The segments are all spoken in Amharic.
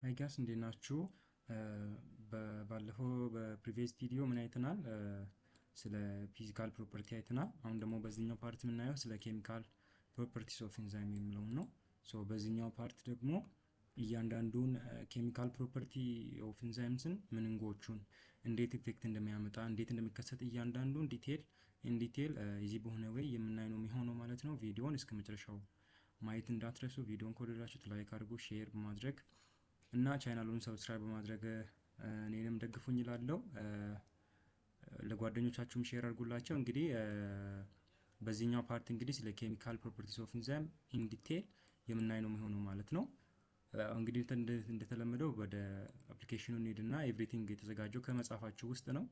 አይ ጋስ እንዴት ናችሁ? ባለፈው በፕሪቪየስ ቪዲዮ ምን አይተናል? ስለ ፊዚካል ፕሮፐርቲ አይተናል። አሁን ደግሞ በዚህኛው ፓርት የምናየው ስለ ኬሚካል ፕሮፐርቲስ ኦፍ ኢንዛይም የሚለውን ነው። ሶ በዚህኛው ፓርት ደግሞ እያንዳንዱን ኬሚካል ፕሮፐርቲ ኦፍ ኢንዛይምስን ምንንጎቹን እንዴት ኢፌክት እንደሚያመጣ እንዴት እንደሚከሰት እያንዳንዱን ዲቴል እዚህ በሆነ ወይ የምናይ ነው የሚሆነው ማለት ነው። ቪዲዮውን እስከ መጨረሻው ማየት እንዳትረሱ። ቪዲዮውን ከወደዳችሁት ላይክ አድርጉ፣ ሼር በማድረግ እና ቻናሉን ሰብስክራይብ በማድረግ እኔንም ደግፉኝ እላለሁ። ለጓደኞቻችሁም ሼር አድርጉላቸው። እንግዲህ በዚህኛው ፓርት እንግዲህ ስለ ኬሚካል ፕሮፐርቲስ ኦፍ ኢንዛይም ኢን ዲቴል የምናይ ነው የሚሆነው ማለት ነው። እንግዲህ እንደተለመደው ወደ አፕሊኬሽኑ እንሄድና ኤቭሪቲንግ የተዘጋጀው ከመጽሐፋችሁ ውስጥ ነው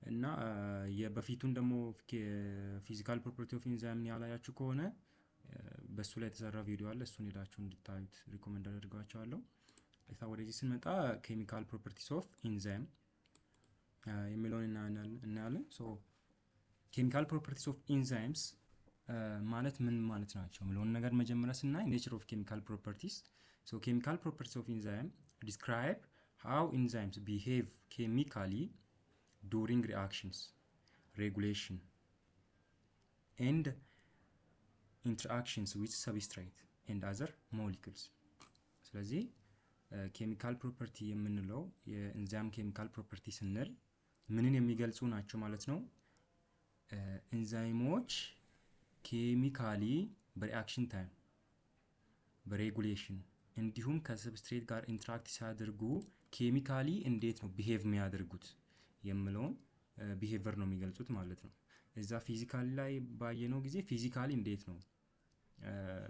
እና የበፊቱን ደግሞ ፊዚካል ፕሮፐርቲ ኦፍ ኢንዛይም ያላያችሁ ከሆነ በሱ ላይ የተሰራ ቪዲዮ አለ። እሱን ሄዳችሁ እንድታዩት ሪኮመንድ አደርጋችኋለሁ። ወደዚህ ስንመጣ ኬሚካል ፕሮፐርቲስ ኦፍ ኢንዛይም የሚለውን እናያለን። ሶ ኬሚካል ፕሮፐርቲስ ኦፍ ኢንዛይምስ ማለት ምን ማለት ናቸው የሚለውን ነገር መጀመሪያ ስናይ ኔቸር ኦፍ ኬሚካል ፕሮፐርቲስ። ሶ ኬሚካል ፕሮፐርቲስ ኦፍ ኢንዛይም ዲስክራይብ ሃው ኢንዛይምስ ቢሄቭ ኬሚካሊ ዱሪንግ ሪአክሽንስ ሬጉሌሽን ኤንድ interactions with substrate and other molecules። ስለዚህ ኬሚካል ፕሮፐርቲ የምንለው የኢንዛይም ኬሚካል ፕሮፐርቲ ስንል ምንን የሚገልጹ ናቸው ማለት ነው። ኢንዛይሞች ኬሚካሊ በሪአክሽን ታይም በሬጉሌሽን እንዲሁም ከሰብስትሬት ጋር ኢንተራክት ሲያደርጉ ኬሚካሊ እንዴት ነው ቢሄቭ የሚያደርጉት የሚለውን ቢሄቨር ነው የሚገልጹት ማለት ነው። እዛ ፊዚካሊ ላይ ባየነው ጊዜ ፊዚካሊ እንዴት ነው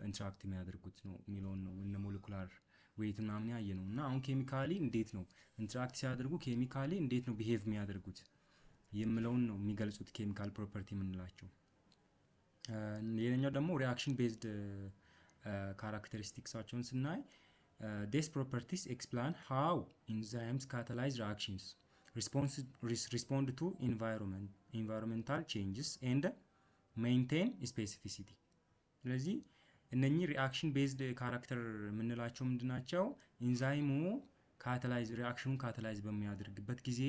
ኢንተራክት የሚያደርጉት ነው የሚለውን ነው እነ ሞለኩላር ዌይት ምናምን ያየ ነው። እና አሁን ኬሚካሊ እንዴት ነው ኢንተራክት ሲያደርጉ ኬሚካሊ እንዴት ነው ቢሄቭ የሚያደርጉት የሚለውን ነው የሚገልጹት ኬሚካል ፕሮፐርቲ የምንላቸው። ሌላኛው ደግሞ ሪአክሽን ቤዝድ ካራክተሪስቲክሳቸውን ስናይ these properties explain how enzymes catalyze reactions, respond to environmental changes and maintain specificity። ስለዚህ እነኚህ ሪአክሽን ቤዝድ ካራክተር የምንላቸው ምንድናቸው? ኢንዛይሙ ሪአክሽኑን ካታላይዝ በሚያደርግበት ጊዜ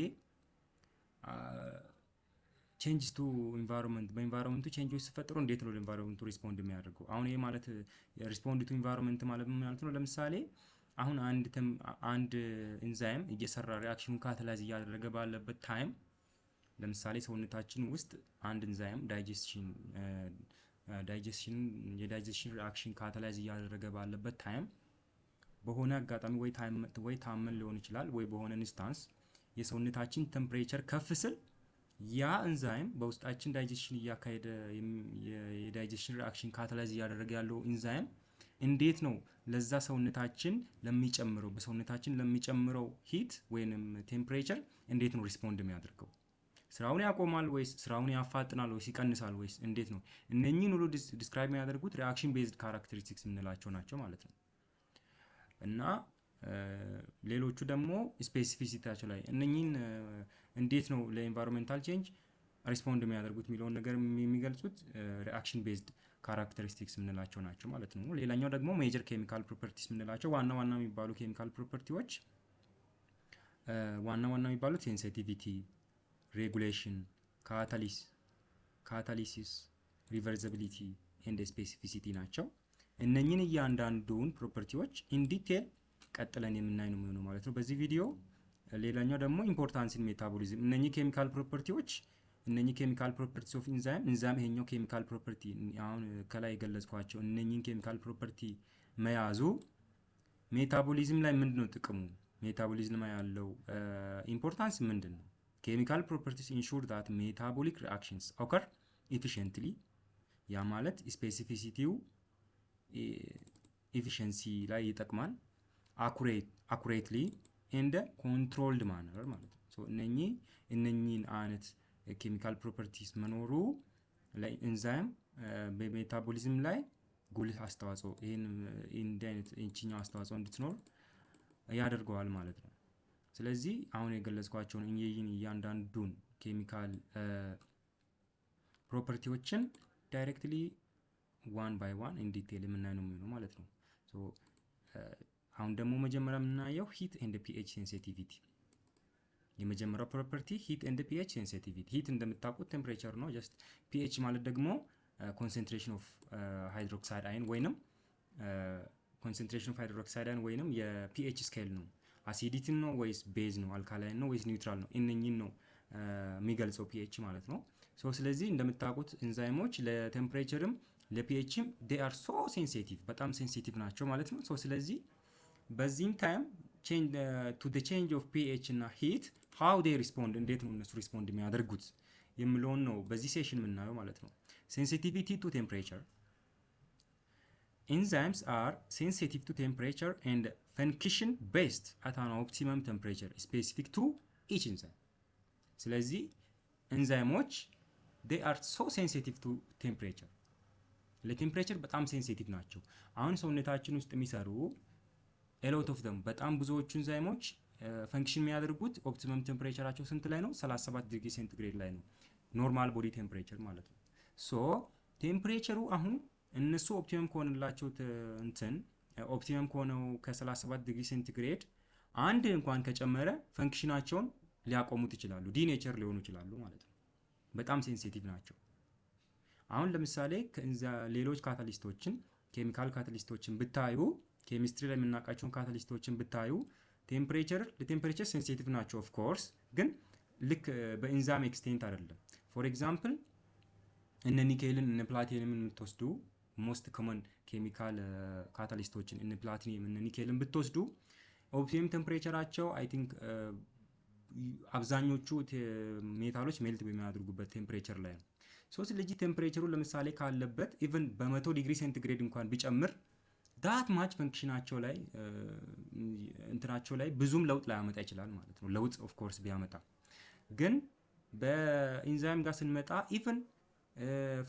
ቼንጅስ ቱ ኢንቫይሮንመንት በኢንቫይሮንመንቱ ቼንጆች ሲፈጠሩ እንዴት ነው ለኢንቫይሮንመንቱ ሪስፖንድ የሚያደርገው? አሁን ይሄ ማለት ሪስፖንድ ቱ ኢንቫይሮንመንት ማለት ምን ማለት ነው? ለምሳሌ አሁን አንድ ኢንዛይም እየሰራ ሪአክሽኑን ካታላይዝ እያደረገ ባለበት ታይም ለምሳሌ ሰውነታችን ውስጥ አንድ ኢንዛይም የዳይጀስሽን ሪአክሽን ካታላይዝ እያደረገ ባለበት ታይም በሆነ አጋጣሚ ወይ ታመን ሊሆን ይችላል ወይ በሆነ ኢንስታንስ የሰውነታችን ቴምፕሬቸር ከፍ ስል ያ ኢንዛይም በውስጣችን ዳይጀስሽን እያካሄደ የዳይጀስሽን ሪአክሽን ካታላይዝ እያደረገ ያለው ኢንዛይም እንዴት ነው ለዛ ሰውነታችን ለሚጨምረው ሂት ወይንም ቴምፕሬቸር እንዴት ነው ሪስፖንድ የሚያደርገው? ስራውን ያቆማል ወይስ ስራውን ያፋጥናል ወይስ ይቀንሳል ወይስ እንዴት ነው? እነኚህን ሁሉ ዲስክራይብ የሚያደርጉት ሪአክሽን ቤዝድ ካራክተሪስቲክስ የምንላቸው ናቸው ማለት ነው። እና ሌሎቹ ደግሞ ስፔሲፊሲቲያቸው ላይ እነኚህን እንዴት ነው ለኢንቫይሮንመንታል ቼንጅ ሪስፖንድ የሚያደርጉት የሚለውን ነገር የሚገልጹት ሪአክሽን ቤዝድ ካራክተሪስቲክስ የምንላቸው ናቸው ማለት ነው። ሌላኛው ደግሞ ሜጀር ኬሚካል ፕሮፐርቲስ የምንላቸው ዋና የሚባሉ ኬሚካል ፕሮፐርቲዎች ዋና የሚባሉት ሴንሲቲቪቲ፣ ሬጉሌሽን፣ ካታሊሲስ፣ ሪቨርሲቢሊቲ ኤንድ ስፔሲፊሲቲ ናቸው። እነኚህን እያንዳንዱን ፕሮፐርቲዎች ኢን ዲቴል ቀጥለን የምናይ ነው የሚሆነው ማለት ነው በዚህ ቪዲዮ። ሌላኛው ደግሞ ኢምፖርታንስ ኢን ሜታቦሊዝም እነኚህ ኬሚካል ፕሮፐርቲስ ኦፍ ኢንዛይም ይሄኛው ኬሚካል ፕሮፐርቲ አሁን ከላይ የገለጽኳቸው እነኚህን ኬሚካል ፕሮፐርቲ መያዙ ሜታቦሊዝም ላይ ምንድነው ጥቅሙ? ሜታቦሊዝም ላይ ያለው ኢምፖርታንስ ምንድነው? ኬሚካል ፕሮፐርቲስ ኢንሹር ዳት ሜታቦሊክ ሪአክሽንስ ኦከር ኢፊሽንትሊ ያ ማለት ስፔሲፊሲቲው ኤፊሽንሲ ላይ ይጠቅማል። አኩሬትሊ ኤንድ ኮንትሮልድ ማነር ማለት ነው። ሶ እነኚህን አይነት ኬሚካል ፕሮፐርቲስ መኖሩ ላይ ኢንዛይም በሜታቦሊዝም ላይ ጉልህ አስተዋጽኦ እንዲህ አይነት እቺኛው አስተዋጽኦ እንድትኖር ያደርገዋል ማለት ነው። ስለዚህ አሁን የገለጽኳቸውን እያንዳንዱን ኬሚካል ፕሮፐርቲዎችን ዳይሬክትሊ ዋን ባይ ዋን ኢን ዲቴል የምናይ ነው የሚሆነው ማለት ነው። ሶ አሁን ደግሞ መጀመሪያ የምናየው ሂት ኤንድ ፒኤች ሴንሲቲቪቲ። የመጀመሪያው ፕሮፐርቲ ሂት ኤንድ ፒኤች ሴንሲቲቪቲ። ሂት እንደምታውቁት ቴምፕሬቸር ነው። ጀስት ፒኤች ማለት ደግሞ ኮንሰንትሬሽን ኦፍ ሃይድሮክሳይድ አየን ወይንም ኮንሰንትሬሽን ኦፍ ሃይድሮክሳይድ አየን ወይንም የፒኤች ስኬል ነው። አሲዲቲ ነው ወይስ ቤዝ ነው፣ አልካላይን ነው ወይስ ኒውትራል ነው፣ እነኚህን ነው የሚገልጸው ፒኤች ማለት ነው። ሶ ስለዚህ እንደምታውቁት ኤንዛይሞች ለቴምፕሬቸርም ለፒኤችም they are so sensitive በጣም ሴንሲቲቭ ናቸው ማለት ነው። ሶ ስለዚህ በዚህም ታይም to the change of pH እና heat how they respond እንዴት ነው እነሱ ሪስፖንድ የሚያደርጉት የሚለውን ነው በዚህ ሴሽን የምናየው ማለት ነው። sensitivity to temperature. Enzymes are sensitive to temperature and function best at an optimum temperature specific to each enzyme. ስለዚህ ኤንዛይሞች they are so sensitive to temperature ለቴምፕሬቸር በጣም ሴንሲቲቭ ናቸው። አሁን ሰውነታችን ውስጥ የሚሰሩ a lot of them በጣም ብዙዎቹ ኤንዛይሞች ፈንክሽን የሚያደርጉት ኦፕቲመም ቴምፕሬቸራቸው ስንት ላይ ነው? 37 ዲግሪ ሴንቲግሬድ ላይ ነው፣ ኖርማል ቦዲ ቴምፕሬቸር ማለት ነው። ሶ ቴምፕሬቸሩ አሁን እነሱ ኦፕቲመም ከሆነላቸው እንትን ኦፕቲመም ከሆነው ከ37 ዲግሪ ሴንቲግሬድ አንድ እንኳን ከጨመረ ፈንክሽናቸውን ሊያቆሙት ይችላሉ፣ ዲኔቸር ሊሆኑ ይችላሉ ማለት ነው። በጣም ሴንሲቲቭ ናቸው። አሁን ለምሳሌ ሌሎች ካታሊስቶችን ኬሚካል ካታሊስቶችን ብታዩ ኬሚስትሪ ላይ የምናውቃቸውን ካታሊስቶችን ብታዩ ለቴምፕሬቸር ሴንሲቲቭ ናቸው ኦፍ ኮርስ፣ ግን ልክ በኢንዛይም ኤክስቴንት አይደለም። ፎር ኤግዛምፕል እነ ኒኬልን እነ ፕላቲኒየምን የምትወስዱ ሞስት ኮመን ኬሚካል ካታሊስቶችን እነ ፕላቲኒየም እነ ኒኬልን ብትወስዱ ኦፕቲመም ቴምፕሬቸራቸው አይ ቲንክ አብዛኞቹ ሜታሎች ሜልት በሚያደርጉበት ቴምፕሬቸር ላይ ነው። ሶ ስለዚህ ቴምፕሬቸሩ ለምሳሌ ካለበት ኢቭን በ100 ዲግሪ ሴንቲግሬድ እንኳን ቢጨምር ዳት ማች ፈንክሽናቸው ላይ እንትናቸው ላይ ብዙም ለውጥ ላያመጣ ይችላል ማለት ነው። ለውጥ ኦፍ ኮርስ ቢያመጣ ግን በኢንዛይም ጋር ስንመጣ ኢቭን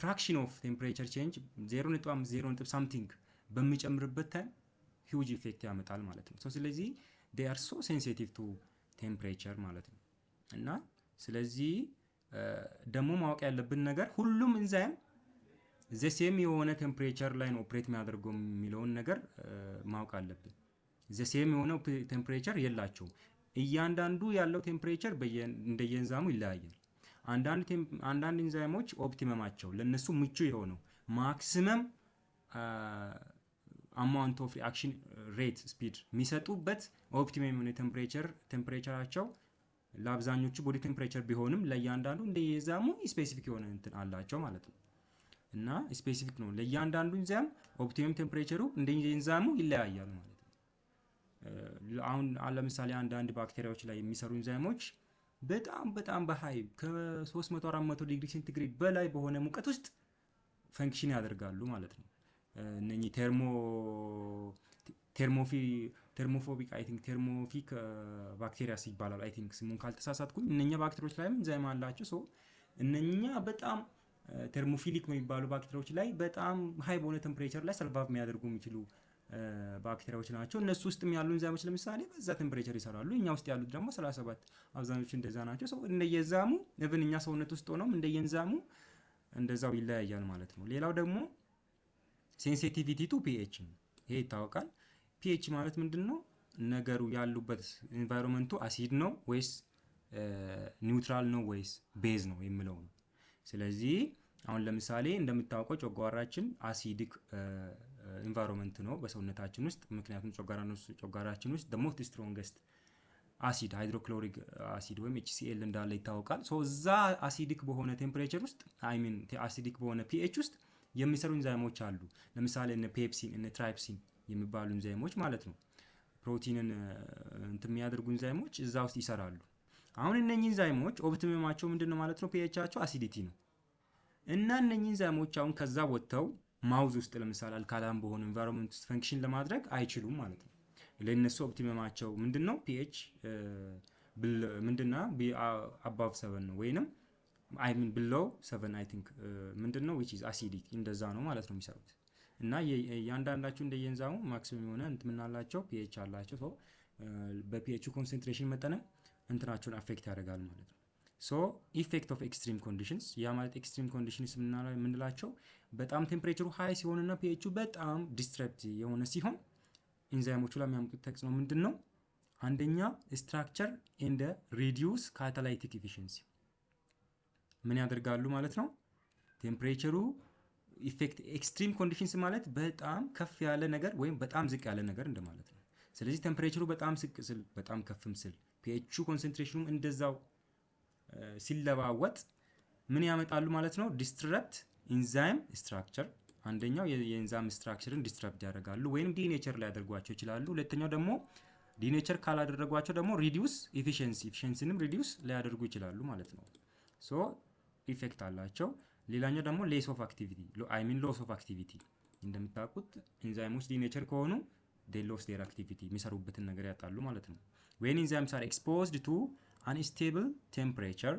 ፍራክሽን ኦፍ ቴምፕሬቸር ቼንጅ 0.5 0. something በሚጨምርበት ታይም ሂውጅ ኢፌክት ያመጣል ማለት ነው። ሶ ስለዚህ they are so sensitive to temperature ማለት ነው። እና ስለዚህ ደግሞ ማወቅ ያለብን ነገር ሁሉም ኤንዛይም ዘሴም የሆነ ቴምፕሬቸር ላይ ነው ኦፕሬት የሚያደርገው የሚለውን ነገር ማወቅ አለብን። ዘሴም የሆነ ቴምፕሬቸር የላቸውም። እያንዳንዱ ያለው ቴምፕሬቸር እንደየኤንዛይሙ ይለያያል። አንዳንድ ኤንዛይሞች ኦፕቲመማቸው ለነሱ ምቹ የሆነው ማክሲመም አማውንት ኦፍ ሪአክሽን ሬት ስፒድ የሚሰጡበት ኦፕቲመም የሆነ ቴምፕሬቸራቸው ለአብዛኞቹ ቦዲ ቴምፕሬቸር ቢሆንም ለእያንዳንዱ እንደየኤንዛይሙ ስፔሲፊክ የሆነ እንትን አላቸው ማለት ነው። እና ስፔሲፊክ ነው ለእያንዳንዱ ኤንዛይም ኦፕቲመም ቴምፕሬቸሩ እንደየኤንዛይሙ ይለያያል ማለት ነው። አሁን ለምሳሌ አንዳንድ ባክቴሪያዎች ላይ የሚሰሩ ኤንዛይሞች በጣም በሃይ ከ300 400 ዲግሪ ሴንቲግሬድ በላይ በሆነ ሙቀት ውስጥ ፈንክሽን ያደርጋሉ ማለት ነው። እነኚህ ቴርሞፎቢክ አይ ቲንክ ቴርሞፊክ ባክቴሪያስ ይባላል አይ ቲንክ ስሙን ካልተሳሳትኩኝ። እነኛ ባክቴሪያዎች ላይም ኤንዛይም አላቸው። ሶ እነኛ በጣም ቴርሞፊሊክ የሚባሉ ባክቴሪያዎች ላይ በጣም ሃይ በሆነ ቴምፕሬቸር ላይ ሰርቫይቭ የሚያደርጉ የሚችሉ ባክቴሪያዎች ናቸው። እነሱ ውስጥም ያሉ ኤንዛይሞች ለምሳሌ በዛ ቴምፕሬቸር ይሰራሉ። እኛ ውስጥ ያሉት ደግሞ 37 አብዛኞቹ እንደዛ ናቸው። ሰው እንደየኤንዛይሙ ኢቭን እኛ ሰውነት ውስጥ ሆኖም እንደየኤንዛይሙ እንደዛው ይለያያል ማለት ነው። ሌላው ደግሞ ሴንሲቲቪቲ ቱ ፒኤች ነው። ይሄ ይታወቃል። ፒኤች ማለት ምንድነው? ነገሩ ያሉበት ኤንቫይሮንመንቱ አሲድ ነው ወይስ ኒውትራል ነው ወይስ ቤዝ ነው የሚለው ነው። ስለዚህ አሁን ለምሳሌ እንደምታውቀው ጨጓራችን አሲዲክ ኤንቫይሮንመንት ነው በሰውነታችን ውስጥ። ምክንያቱም ጨጓራችን ውስጥ the most strongest አሲድ ሃይድሮክሎሪክ አሲድ ወይም HCl እንዳለ ይታወቃል። ሶ እዛ አሲዲክ በሆነ ቴምፕሬቸር ውስጥ አሲዲክ በሆነ ፒኤች ውስጥ የሚሰሩ ኤንዛይሞች አሉ። ለምሳሌ እነ ፔፕሲን እነ ትራይፕሲን የሚባሉ ኤንዛይሞች ማለት ነው። ፕሮቲንን እንትን የሚያደርጉ ኤንዛይሞች እዛ ውስጥ ይሰራሉ። አሁን እነኚህ ኤንዛይሞች ኦፕቲመማቸው ምንድነው ማለት ነው? ፒኤቻቸው አሲዲቲ ነው። እና እነኚህ ኤንዛይሞች አሁን ከዛ ወጥተው ማውዝ ውስጥ ለምሳሌ አልካላም በሆነ ኤንቫይሮንመንት ውስጥ ፈንክሽን ለማድረግ አይችሉም ማለት ነው። ለነሱ ኦፕቲመማቸው ምንድነው? ፒኤች ምንድነው? above 7 ነው ወይንም I mean below 7 I think ምንድነው which is acidic እንደዛ ነው ማለት ነው የሚሰሩት። እና ያንዳንዳቸው እንደየኤንዛይሙ ማክሲመም የሆነ እንትምናላቸው ፒኤች አላቸው። ሶ በፒኤቹ ኮንሰንትሬሽን መጠን እንትናቸውን አፌክት ያደርጋል ማለት ነው። ሶ ኢፌክት ኦፍ ኤክስትሪም ኮንዲሽንስ ያ ማለት ኤክስትሪም ኮንዲሽንስ የምንላቸው በጣም ቴምፕሬቸሩ ሃይ ሲሆንና ፒኤቹ በጣም ዲስትረፕት የሆነ ሲሆን ኢንዛይሞቹ ላይ የሚያመጡት ተጽዕኖ ምንድነው? አንደኛ ስትራክቸር ኤንድ ሪዲዩስ ካታላይቲክ ኤፊሽንሲ ምን ያደርጋሉ ማለት ነው? ቴምፕሬቸሩ ኢፌክት ኤክስትሪም ኮንዲሽንስ ማለት በጣም ከፍ ያለ ነገር ወይም በጣም ዝቅ ያለ ነገር እንደማለት ነው። ስለዚህ ቴምፕሬቸሩ በጣም ዝቅ ስል በጣም ከፍም ስል ፒኤቹ ኮንሰንትሬሽኑ እንደዛው ሲለዋወጥ ምን ያመጣሉ ማለት ነው? ዲስትረፕት ኢንዛይም ስትራክቸር አንደኛው የኢንዛይም ስትራክቸርን ዲስትረፕት ያደርጋሉ ወይም ዲኔቸር ሊያደርጓቸው ይችላሉ። ሁለተኛው ደግሞ ዲኔቸር ካላደረጓቸው ደግሞ ሪዲዩስ ኤፊሽንሲንም ሪዲዩስ ሊያደርጉ ይችላሉ ማለት ነው። ሶ ኢፌክት አላቸው። ሌላኛው ደግሞ ሌስ ኦፍ አክቲቪቲ ሎስ ኦፍ አክቲቪቲ እንደምታውቁት ኢንዛይሞች ዲኔቸር ከሆኑ they lost their activity የሚሰሩበትን ነገር ያጣሉ ማለት ነው። when enzymes are exposed to unstable temperature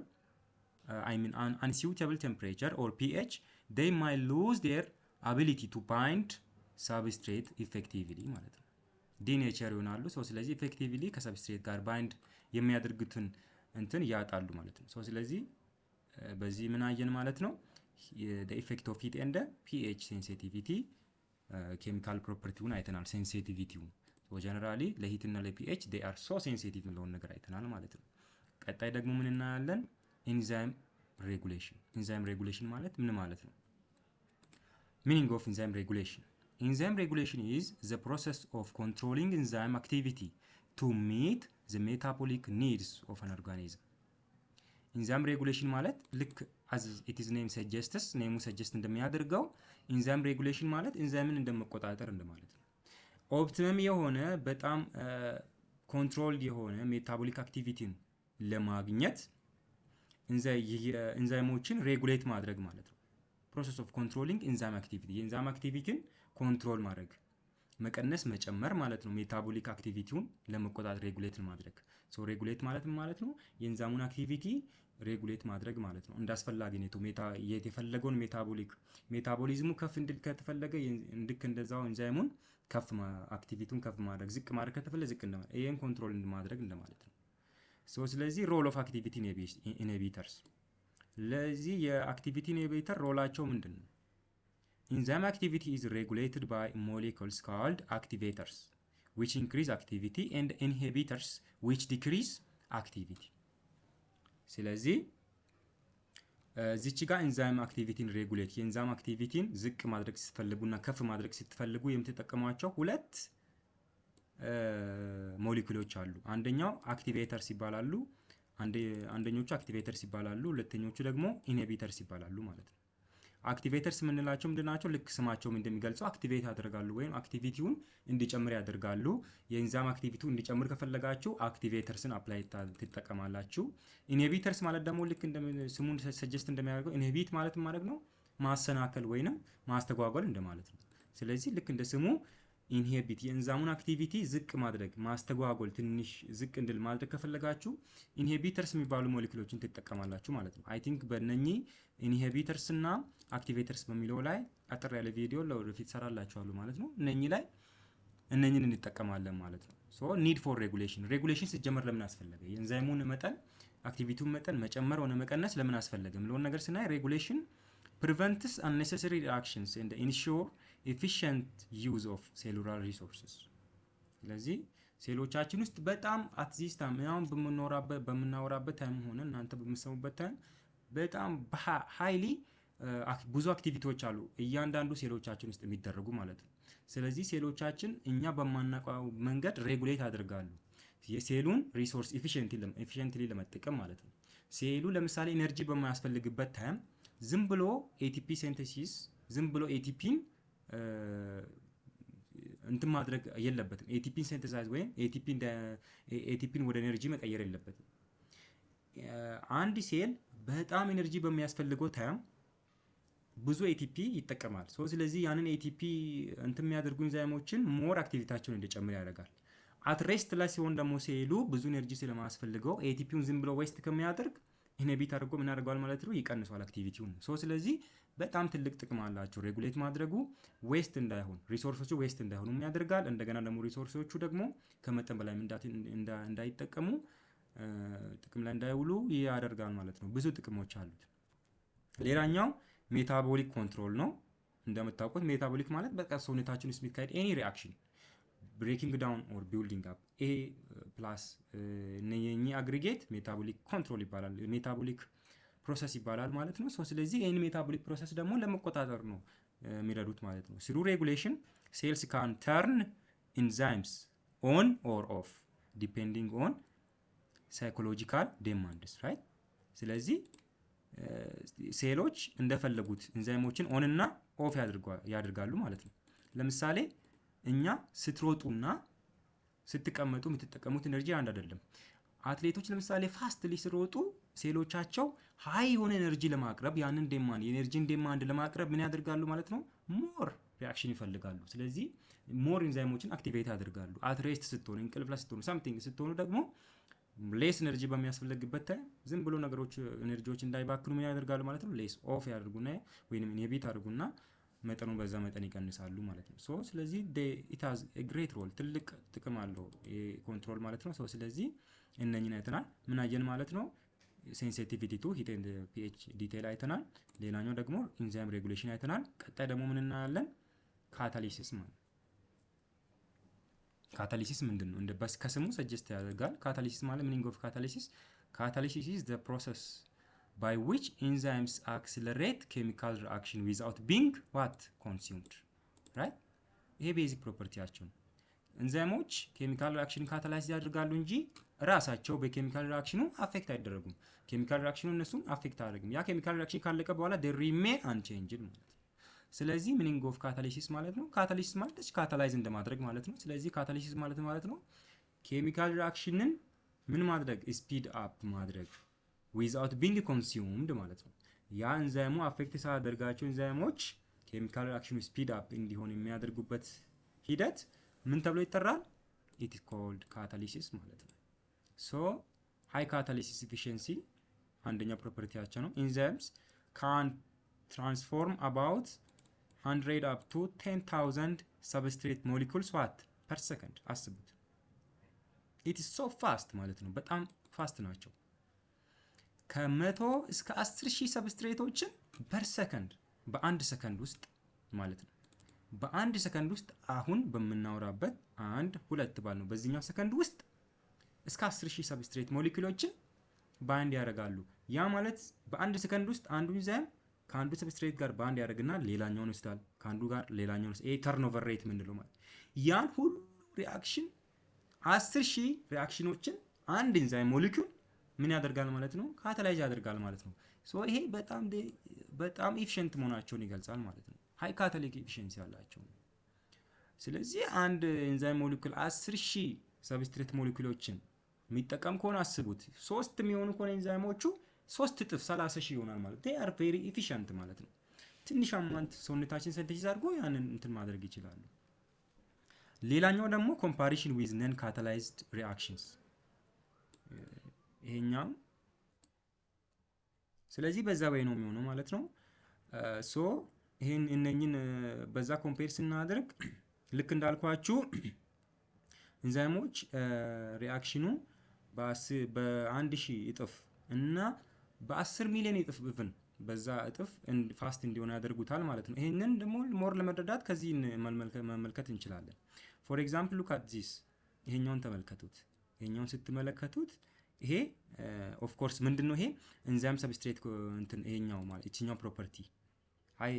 unsuitable temperature or pH they might lose their ability to bind substrate effectively ማለት ነው። ዲኔቸር ይሆናሉ። ስለዚህ effectively ከሰብስትሬት ጋር ባይንድ የሚያደርጉትን እንትን ያጣሉ ማለት ነው። ስለዚህ በዚህ ምን አየን ማለት ነው? the effect of heat and pH sensitivity ኬሚካል ፕሮፐርቲውን አይተናል። ሴንሲቲቪቲው ጀነራሊ ለሂት እና ለፒኤች they are so sensitive የሚለውን ነገር አይተናል ማለት ነው። ቀጣይ ደግሞ ምን እናያለን? ኢንዛይም ሬጉሌሽን። ኢንዛይም ሬጉሌሽን ማለት ምን ማለት ነው? ሚኒንግ ኦፍ ኢንዛይም ሬጉሌሽን enzyme regulation is the process of controlling enzyme activity to meet the metabolic needs of an organism. enzyme regulation ማለት ልክ as it is name suggests ኔሙ ሰጀስት እንደሚያደርገው enzyme regulation ማለት ኢንዛይምን እንደመቆጣጠር እንደማለት ነው። ኦፕቲመም የሆነ በጣም ኮንትሮልድ የሆነ ሜታቦሊክ አክቲቪቲን ለማግኘት ኢንዛይሞችን ሬጉሌት ማድረግ ማለት ነው። ፕሮሰስ ኦፍ ኮንትሮሊንግ ኢንዛይም አክቲቪቲ የኢንዛይም አክቲቪቲን ኮንትሮል ማድረግ መቀነስ መጨመር ማለት ነው። ሜታቦሊክ አክቲቪቲውን ለመቆጣጠር ሬጉሌት ማድረግ ሬጉሌት ማለት ነው የኢንዛይሙን አክቲቪቲ ሬጉሌት ማድረግ ማለት ነው። እንዳስፈላጊነቱ የተፈለገውን ሜታቦሊዝሙ ከፍ እንዲል ከተፈለገ እንድክ እንደዛው ኢንዛይሙን አክቲቪቲውን ከፍ ማድረግ ዝቅ ማድረግ ከተፈለገ ዝቅ እንደማድረግ ይሄን ኮንትሮል ማድረግ እንደማለት ነው። ስለዚህ ሮል ኦፍ አክቲቪቲ ኢንሂቢተርስ ለዚህ የአክቲቪቲ ኢንሂቢተር ሮላቸው ምንድነው? enzyme activity is regulated by molecules called activators which increase activity and inhibitors which decrease activity. ስለዚህ እዚች ጋር ኢንዛይም አክቲቪቲን ሬጉሌት የኢንዛይም አክቲቪቲን ዝቅ ማድረግ ስትፈልጉና ከፍ ማድረግ ስትፈልጉ የምትጠቀሟቸው ሁለት ሞለኪውሎች አሉ። አንደኛው አክቲቬተርስ ይባላሉ። አንደኞቹ አክቲቬተርስ ይባላሉ። ሁለተኞቹ ደግሞ ኢንሂቢተርስ ይባላሉ ማለት ነው። አክቲቬተርስ የምንላቸው ምንድናቸው? ልክ ስማቸውም እንደሚገልጸው አክቲቬት ያደርጋሉ ወይም አክቲቪቲውን እንዲጨምር ያደርጋሉ። የኢንዛይም አክቲቪቲው እንዲጨምር ከፈለጋችሁ አክቲቬተርስን አፕላይ ትጠቀማላችሁ። ኢንሂቢተርስ ማለት ደግሞ ልክ ስሙን ሰጀስት እንደሚያደርገው ኢንሂቢት ማለት ማለት ነው ማሰናከል ወይንም ማስተጓጎል እንደማለት ነው። ስለዚህ ልክ እንደ ስሙ ኢንሂቢት የኢንዛይሙን አክቲቪቲ ዝቅ ማድረግ ማስተጓጎል ትንሽ ዝቅ እንድል ማድረግ ከፈለጋችሁ ኢንሂቢተርስ የሚባሉ ሞለኪውሎችን ትጠቀማላችሁ ማለት ነው። አይ ቲንክ በእነኚህ ኢንሂቢተርስ እና አክቲቬተርስ በሚለው ላይ አጠር ያለ ቪዲዮ ለወደፊት ሰራላችኋለሁ ማለት ነው። እነኚህ ላይ እነኚህን እንጠቀማለን ማለት ነው። ኒድ ፎር ሬጉሌሽን ሲጀመር ለምን አስፈለገ? የኢንዛይሙን መጠን አክቲቪቲውን መጠን መጨመር ሆነ መቀነስ ለምን አስፈለገ የሚለውን ነገር ስናይ ሬጉሌሽን prevents unnecessary reactions and ensure efficient use of cellular resources. ስለዚህ ሴሎቻችን ውስጥ በጣም at this time አሁን በምናወራበት ታይም ሆነ እናንተ በምትሰሙበት ታይም በጣም ሃይሊ ብዙ አክቲቪቲዎች አሉ እያንዳንዱ ሴሎቻችን ውስጥ የሚደረጉ ማለት ነው። ስለዚህ ሴሎቻችን እኛ በማናውቀው መንገድ ሬጉሌት ያደርጋሉ የሴሉን ሪሶርስ ኤፊሽንትሊ ለመጠቀም ማለት ነው። ሴሉ ለምሳሌ ኤነርጂ በማያስፈልግበት ታይም ዝም ብሎ ኤቲፒ ሲንተሲስ ዝም ብሎ ኤቲፒን እንትን ማድረግ የለበትም። ኤቲፒን ሲንተሳይዝ ወይም ኤቲፒን ወደ ኤነርጂ መቀየር የለበትም። አንድ ሴል በጣም ኤነርጂ በሚያስፈልገው ታይም ብዙ ኤቲፒ ይጠቀማል። ስለዚህ ያንን ኤቲፒ እንትን የሚያደርጉ ኢንዛይሞችን ሞር አክቲቪቲያቸውን እንዲጨምር ያደርጋል። አት ሬስት ላይ ሲሆን ደግሞ ሴሉ ብዙ ኤነርጂ ስለማያስፈልገው ኤቲፒውን ዝም ብሎ ዌስት ከሚያደርግ ኢንሂቢት አድርጎ ምን ያደርጋል ማለት ነው ይቀንሷል አክቲቪቲውን። ስለዚህ በጣም ትልቅ ጥቅም አላቸው። ሬጉሌት ማድረጉ ዌስት እንዳይሆን ሪሶርሶቹ ዌስት እንዳይሆኑ ያደርጋል። እንደገና ደግሞ ሪሶርሶቹ ደግሞ ከመጠን በላይ እንዳይጠቀሙ ጥቅም ላይ እንዳይውሉ ያደርጋል ማለት ነው። ብዙ ጥቅሞች አሉት። ሌላኛው ሜታቦሊክ ኮንትሮል ነው። እንደምታውቁት ሜታቦሊክ ማለት በቃ ሰውነታችን ውስጥ የሚካሄድ ኤኒ ሪአክሽን ብሬኪንግ ዳውን ኦር ቢልዲንግ አፕ ኤ ፕላስ እነኚህ አግሪጌት ሜታቦሊክ ኮንትሮል ይባላል፣ ሜታቦሊክ ፕሮሰስ ይባላል ማለት ነው። ሶ ስለዚህ ይህን ሜታቦሊክ ፕሮሰስ ደግሞ ለመቆጣጠር ነው የሚረዱት ማለት ነው። ስሩ ሬጉሌሽን ሴልስ ካን ተርን ኢንዛይምስ ኦን ኦር ኦፍ ዲፔንዲንግ ኦን ሳይኮሎጂካል ዴማንድስ ራይት። ስለዚህ ሴሎች እንደፈለጉት ኢንዛይሞችን ኦን እና ኦፍ ያደርጋሉ ማለት ነው። ለምሳሌ እኛ ስትሮጡና ስትቀመጡ የምትጠቀሙት ኤነርጂ አንድ አይደለም። አትሌቶች ለምሳሌ ፋስትሊ ሲሮጡ ሴሎቻቸው ሃይ የሆነ ኤነርጂ ለማቅረብ ያንን ዴማንድ የኤነርጂን ዴማንድ ለማቅረብ ምን ያደርጋሉ ማለት ነው? ሞር ሪአክሽን ይፈልጋሉ። ስለዚህ ሞር ኢንዛይሞችን አክቲቬት ያደርጋሉ። አትሬስት ስትሆኑ፣ እንቅልፍ ላይ ስትሆኑ፣ ሳምቲንግ ስትሆኑ ደግሞ ሌስ ኤነርጂ በሚያስፈልግበት ታይም ዝም ብሎ ነገሮች ኤነርጂዎች እንዳይባክኑ ምን ያደርጋሉ ማለት ነው? ሌስ ኦፍ ያደርጉና ወይንም ኢንሂቢት ያደርጉና መጠኑን በዛ መጠን ይቀንሳሉ ማለት ነው። ሶ ስለዚህ ኢት ሃዝ ኤ ግሬት ሮል ትልቅ ጥቅም አለው ኮንትሮል ማለት ነው። ሶ ስለዚህ እነኝን አይተናል። ምን አየን ማለት ነው? ሴንሲቲቪቲ ቱ ሂት ኤንድ ፒኤች ዲቴል አይተናል። ሌላኛው ደግሞ ኢንዛይም ሬጉሌሽን አይተናል። ቀጣይ ደግሞ ምን እናያለን? ካታሊሲስ ማለት ካታሊሲስ ምንድን ነው? እንደ በስ ከስሙ ሰጀስት ያደርጋል። ካታሊሲስ ማለት ሚኒንግ ኦፍ ካታሊሲስ ካታሊሲስ ኢዝ ዘ ፕሮሰስ by which enzymes accelerate chemical reaction without being what consumed right ይሄ ቤዚክ ፕሮፐርቲያቸው ነው። ኤንዛይሞች ኬሚካል ሪአክሽን ካታላይዝ ያደርጋሉ እንጂ ራሳቸው በኬሚካል ሪአክሽኑ አፌክት አይደረጉም። ኬሚካል ሪአክሽኑ እነሱን አፌክት አያደርግም። ያ ኬሚካል ሪአክሽን ካለቀ በኋላ they remain unchanged ማለት ነው። ስለዚህ ሚኒንግ ኦፍ ካታሊሲስ ማለት ነው ካታሊሲስ ማለት ካታላይዝ እንደማድረግ ማለት ነው። ስለዚህ ካታሊሲስ ማለት ነው ኬሚካል ሪአክሽንን ምን ማድረግ ስፒድ አፕ ማድረግ without being consumed ማለት ነው። ያ ኤንዛይሙ አፌክት ሳያደርጋቸው ኤንዛይሞች ኬሚካል ሪአክሽኑ ስፒድ አፕ እንዲሆን የሚያደርጉበት ሂደት ምን ተብሎ ይጠራል? it is called catalysis ማለት ነው። so high catalysis efficiency አንደኛ ፕሮፐርቲያቸው ነው። enzymes can transform about 100 up to 10,000 substrate molecules what per second አስቡት። it is so fast ማለት ነው። በጣም ፋስት ናቸው። ከ100 እስከ 10,000 ሰብስትሬቶችን ፐር ሰከንድ በአንድ ሰከንድ ውስጥ ማለት ነው። በአንድ ሰከንድ ውስጥ አሁን በምናወራበት 1 2 ባል ነው በዚህኛው ሰከንድ ውስጥ እስከ 10,000 ሰብስትሬት ሞለኪውሎችን ባንድ ያደርጋሉ። ያ ማለት በአንድ ሰከንድ ውስጥ አንዱ ኢንዛይም ከአንዱ ሰብስትሬት ጋር ባንድ ያደርግና ሌላኛውን ይወስዳል፣ ከአንዱ ጋር ሌላኛውን ይወስዳል። ተርኖቨር ሬት ምንለው ማለት ያን ሁሉ ሪአክሽን 10,000 ሪአክሽኖችን አንድ ኢንዛይም ሞለኪውል ምን ያደርጋል ማለት ነው? ካታላይዝ ያደርጋል ማለት ነው። ሶ ይሄ በጣም ኢፊሽንት መሆናቸውን ይገልጻል ማለት ነው። ሃይ ካታሊክ ኢፊሽንሲ ያላቸው። ስለዚህ አንድ ኤንዛይም ሞለኪውል 10,000 ሰብስትሬት ሞለኪውሎችን የሚጠቀም ከሆነ አስቡት 3 የሚሆኑ ከሆነ ኤንዛይሞቹ 3 እጥፍ 30,000 ይሆናል ማለት they are very efficient ማለት ነው። ትንሽ አማንት ሰውነታችን ሰንቴሲስ አድርጎ ያንን እንትን ማድረግ ይችላሉ። ሌላኛው ደግሞ ኮምፓሪሽን ዊዝ ነን ካታላይዝድ ሪአክሽንስ ይሄኛው ስለዚህ በዛ ወይ ነው የሚሆነው ማለት ነው። ሶ ይሄን እነኝን በዛ ኮምፔር ስናደርግ ልክ እንዳልኳችሁ ኤንዛይሞች ሪአክሽኑ በ1000 እጥፍ እና በ10 ሚሊዮን እጥፍ ብፍን በዛ እጥፍ ፋስት እንዲሆን ያደርጉታል ማለት ነው። ይሄንን ደግሞ ሞር ለመረዳት ከዚህ መመልከት እንችላለን። ፎር ኤግዛምፕል ሉክ አት ዚስ ይሄኛውን ተመልከቱት። ይሄኛውን ስትመለከቱት ይሄ ኦፍ ኮርስ ምንድነው ይሄ ኤንዛይም ሰብስትሬት እንትን ይሄኛው ማለት እቺኛው ፕሮፐርቲ ሃይ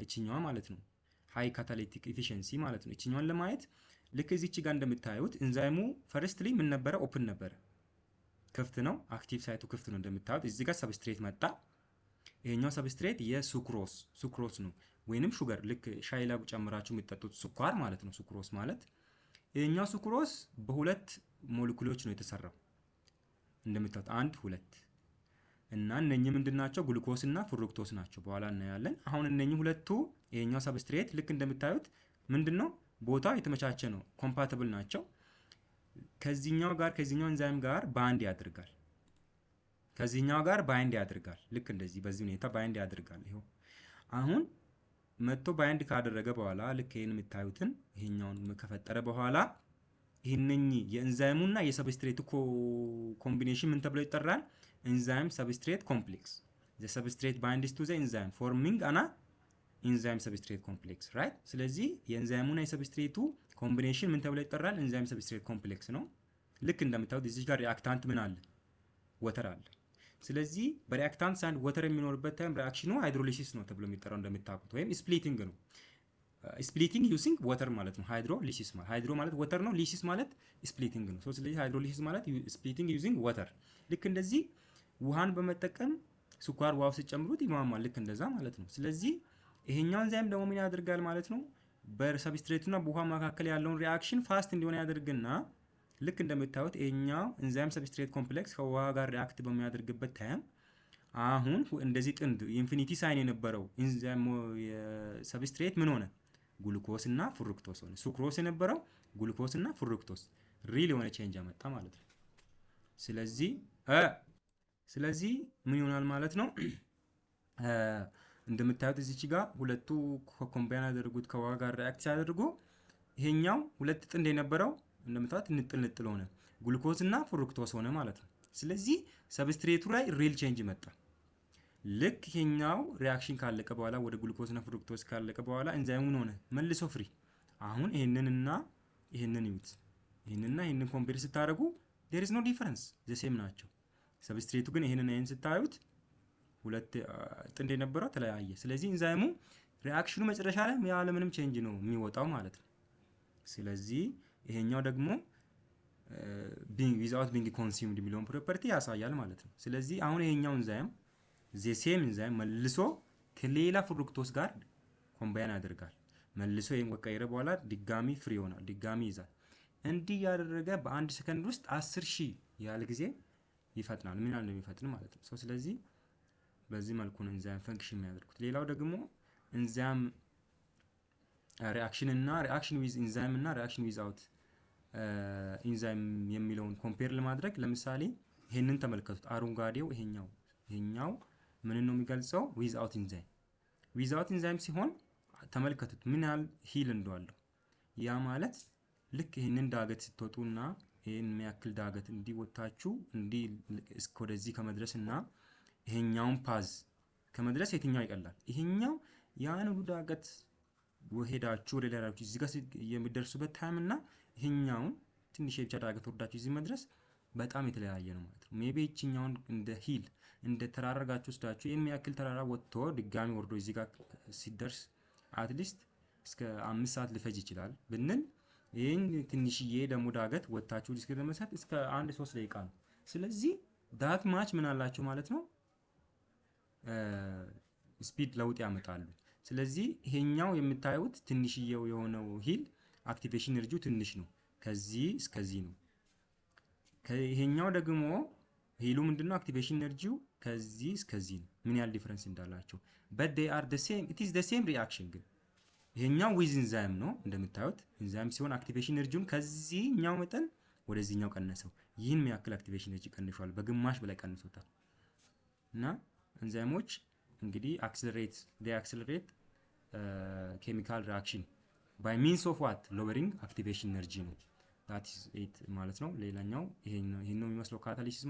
እቺኛው ማለት ነው ሃይ ካታሊቲክ ኤፊሺየንሲ ማለት ነው። እቺኛውን ለማየት ልክ እዚች ጋር እንደምታዩት ኤንዛይሙ ፈርስትሊ ምን ነበረ? ኦፕን ነበረ፣ ክፍት ነው። አክቲቭ ሳይቱ ክፍት ነው እንደምታዩት። እዚህ ጋር ሰብስትሬት መጣ። ይሄኛው ሰብስትሬት ሱክሮስ ነው ወይንም ሹገር፣ ልክ ሻይ ላይ ጨምራችሁ የምትጠጡት ስኳር ማለት ነው። ሱክሮስ ማለት ይሄኛው ሱክሮስ በሁለት ሞለኪውሎች ነው የተሰራው እንደምታዩት 1 2 እና እነኚህ ምንድናቸው? ግሉኮስ እና ፍሩክቶስ ናቸው። በኋላ እናያለን። አሁን እነኚህ ሁለቱ ይሄኛው ሰብስትሬት ልክ እንደምታዩት ምንድነው ቦታው የተመቻቸ ነው፣ ኮምፓቲብል ናቸው። ከዚህኛው ኤንዛይም ጋር ባንድ ያደርጋል፣ ከዚህኛው ጋር ባንድ ያደርጋል። ልክ እንደዚህ በዚህ ሁኔታ ባንድ ያደርጋል። ይሄው አሁን መጥቶ ባንድ ካደረገ በኋላ ልክ ይሄን የምታዩትን ይሄኛውን ከፈጠረ በኋላ ይሄንኚህ የኤንዛይሙና የሰብስትሬቱ ኮምቢኔሽን ምን ተብሎ ይጠራል? ኤንዛይም ሰብስትሬት ኮምፕሌክስ። the substrate binds to the enzyme forming an enzyme substrate complex right። ስለዚህ የኤንዛይሙና የሰብስትሬቱ ኮምቢኔሽን ምን ተብሎ ይጠራል? ኢንዛይም ሰብስትሬት ኮምፕሌክስ ነው። ልክ እንደምታዩት እዚህ ጋር ሪአክታንት ምን አለ? ወተር አለ። ስለዚህ በሪአክታንት ሳይድ ወተር የሚኖርበት ታይም ሪአክሽኑ ሃይድሮሊሲስ ነው ተብሎ የሚጠራው እንደምታውቁት፣ ወይም ስፕሊቲንግ ነው። ስፕሊቲንግ ዩዚንግ ወተር ማለት ነው። ሃይድሮሊሲስ ማለት ሃይድሮ ማለት ወተር ነው፣ ሊሲስ ማለት ስፕሊቲንግ ነው። ስለዚህ ሃይድሮሊሲስ ማለት ስፕሊቲንግ ዩዚንግ ወተር። ልክ እንደዚህ ውሃን በመጠቀም ስኳር ውሃው ሲጨምሩት ይማማል፣ ልክ እንደዛ ማለት ነው። ስለዚህ ይሄኛው ኤንዛይም ደግሞ ምን ያደርጋል ማለት ነው? በሰብስትሬቱና በውሃ መካከል ያለውን ሪአክሽን ፋስት እንዲሆን ያደርግና ልክ እንደምታዩት ይሄኛው ኤንዛይም ሰብስትሬት ኮምፕሌክስ ከውሃ ጋር ሪአክት በሚያደርግበት ታይም አሁን እንደዚህ ጥንድ ኢንፊኒቲ ሳይን የነበረው ኤንዛይም ሰብስትሬት ምን ሆነ? ግሉኮስ እና ፍሩክቶስ ሆነ። ሱክሮስ የነበረው ግሉኮስ እና ፍሩክቶስ ሪል የሆነ ቼንጅ አመጣ ማለት ነው። ስለዚህ ምን ይሆናል ማለት ነው? እንደምታዩት እዚች ጋር ሁለቱ ኮምባይን ያደርጉት ከውሃ ጋር ሪአክት ሲያደርጉ ይሄኛው ሁለት ጥንድ የነበረው እንደምታዩት ንጥል ሆነ፣ ግሉኮስ እና ፍሩክቶስ ሆነ ማለት ነው። ስለዚህ ሰብስትሬቱ ላይ ሪል ቼንጅ መጣ። ልክ ይሄኛው ሪአክሽን ካለቀ በኋላ ወደ ግሉኮስ እና ፍሩክቶስ ካለቀ በኋላ ኤንዛይሙን ሆነ መልሶ ፍሪ። አሁን ይሄንንና ይሄንን ይዩት፣ ይሄንንና ይሄንን ኮምፔር ስታደርጉ there is no difference the same ናቸው። ሰብስትሬቱ ግን ይሄንን አይን ስታዩት ሁለት ጥንድ የነበረው ተለያየ። ስለዚህ ኤንዛይሙ ሪአክሽኑ መጨረሻ ላይ ያለ ምንም ቼንጅ ነው የሚወጣው ማለት ነው። ስለዚህ ይሄኛው ደግሞ ዊዛውት ቢንግ ኮንሱምድ የሚለውን ፕሮፐርቲ ያሳያል ማለት ነው። ስለዚህ አሁን ይሄኛው ኤንዛይም ሴም ኤንዛይም መልሶ ከሌላ ፍሩክቶስ ጋር ኮምባይን ያደርጋል። መልሶ ይሄን ከቀየረ በኋላ ድጋሚ ፍሪ ይሆናል፣ ድጋሚ ይዛል። እንዲህ ያደረገ በአንድ ሰከንድ ውስጥ 10,000 ያህል ጊዜ ይፈጥናል። ምን ያህል እንደሚፈጥን ማለት ነው። ስለዚህ በዚህ መልኩ ነው ኤንዛይም ፈንክሽን የሚያደርጉት። ሌላው ደግሞ ኤንዛይም ሪአክሽን እና ሪአክሽን ዊዝ ኤንዛይም እና ሪአክሽን ዊዛውት ኤንዛይም የሚለውን ኮምፔር ለማድረግ ለምሳሌ ይሄንን ተመልከቱት። አረንጓዴው ይሄኛው ምን ነው የሚገልጸው? ዊዛውት ኤንዛይም። ዊዛውት ኤንዛይም ሲሆን ተመልከቱት ምን ያህል ሂል እንደዋለው። ያ ማለት ልክ ይሄንን ዳገት ስትወጡና ይሄን የሚያክል ዳገት እንዲወጣችሁ እንዲ ወደዚህ ከመድረስና ይሄኛውን ፓዝ ከመድረስ የትኛው ይቀላል? ይሄኛው ያን ሁሉ ዳገት ወሄዳችሁ ወደ ሌላችሁ እዚህ ጋር የሚደርሱበት ታይም እና ይሄኛውን ትንሽ የብቻ ዳገት ወርዳችሁ እዚህ መድረስ በጣም የተለያየ ነው ማለት ነው። ሜቢ እቺኛውን እንደ ሂል እንደ ተራራጋችሁ ወስዳችሁ የሚያክል ተራራ ወጥቶ ድጋሚ ወርዶ እዚህ ጋር ሲደርስ አትሊስት እስከ 5 ሰዓት ሊፈጅ ይችላል ብንል ይሄን ትንሽዬ ደግሞ ዳገት ወጣችሁ እስከ ለመሳት እስከ 1-3 ደቂቃ ነው። ስለዚህ ዳት ማች ምን አላችሁ ማለት ነው ስፒድ ለውጥ ያመጣሉ። ስለዚህ ይሄኛው የምታዩት ትንሽዬው የሆነው ሂል አክቲቬሽን ኤነርጂው ትንሽ ነው፣ ከዚህ እስከዚህ ነው። ይሄኛው ደግሞ ሂሉ ምንድነው አክቲቬሽን ኤነርጂው ከዚህ እስከዚህ ነው። ምን ያህል ዲፈረንስ እንዳላቸው but they are the same, it is the same reaction። ግን ይሄኛው ዊዝ ኤንዛይም ነው እንደምታዩት። ኤንዛይም ሲሆን አክቲቬሽን ኤነርጂውን ከዚህኛው መጠን ወደዚህኛው ቀነሰው። ይህን የሚያክል አክቲቬሽን ኤነርጂ ቀንሷል፣ በግማሽ በላይ ቀንሶታል። እና ኤንዛይሞች እንግዲህ አክሰለሬት ኬሚካል ሪአክሽን by means of what? lowering activation energy ነው። that is it ማለት ነው። ሌላኛው ይሄን ነው የሚመስለው ካታሊሲስ